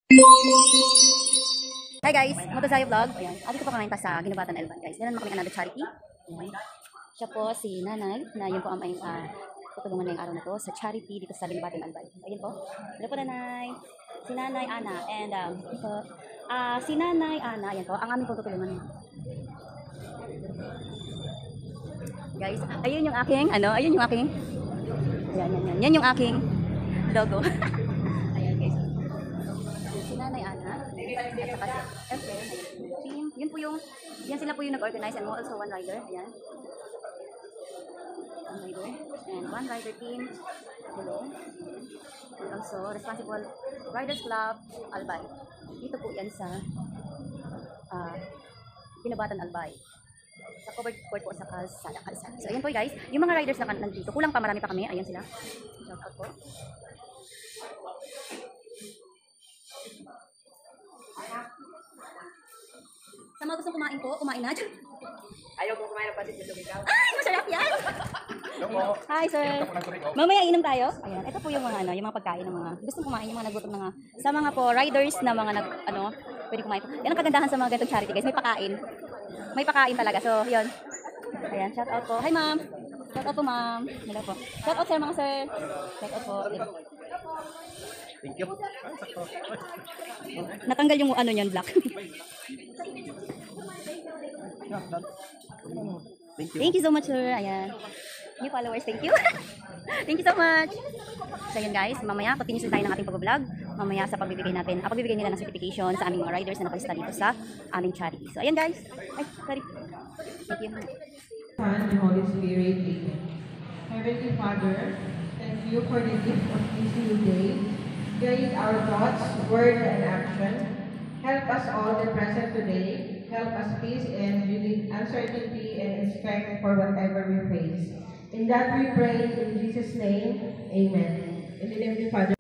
Hi guys, Motosayo Vlog. Ayan, dito po kami sa Ginubatan Elban guys. Meron naman kami another charity. Ayan. Siya po si Nanay, na yun po ang may tutulungan ngayong araw na to sa charity dito sa Ginubatan Elban. Ayun po. Hello po Nanay. Si Nanay Ana and ito, si Nanay Ana, ayan po, ang aming pong tutulungan. Guys, ayun yung aking, ayun yung aking, yan yung aking logo. Ayan guys. Si Nanay Ana, at saka si FA, team, yun po yung, yan sila po yung nag-organize and also one rider, ayan. One rider, and one rider team, hello. And also, responsible Riders Club, Albay. Dito po yan sa Ginubatan Albay. Sa covered court po sa kalsada. So, ayan po guys. Yung mga riders na nandito, kulang pa, marami pa kami. Ayan sila. Shout out po. Sa mga gustong kumain po, kumain na. Ayaw ko kumain ng pasit yung lumigaw. Ay, masarap yan! Hi sir. Mamaya inom tayo. Ayan, ito po yung mga yung mga pagkain ng mga gustong kumain, yung mga nagutom na nga. Sa mga po riders na mga pwede kumain po. Yan ang kagandahan sa mga ganitong charity guys, may pakain. May pakain talaga. So, yun. Ayan, shout out po. Hi ma'am. Shout out po ma'am. Hello po. Shout out sir mga sir. Shout out po. Thank you. Natanggal yung niyan, black. Thank you so much sir. Ayan. New followers, thank you. Thank you so much. So yun guys, mamaya continue tayo ng ating pag-vlog. Mamaya sa pagbibigay nila ng certification sa aming mga riders na nakalista dito sa aming charity. So ayan guys. Ay, sorry. Thank you. Son and Holy Spirit, amen. Heavenly Father, thank you for the gift of this new day. Guide our thoughts, words, and action. Help us all the present today. Help us peace and uncertainty and respect for whatever we face. In that we pray in Jesus' name, amen. In the name of the Father.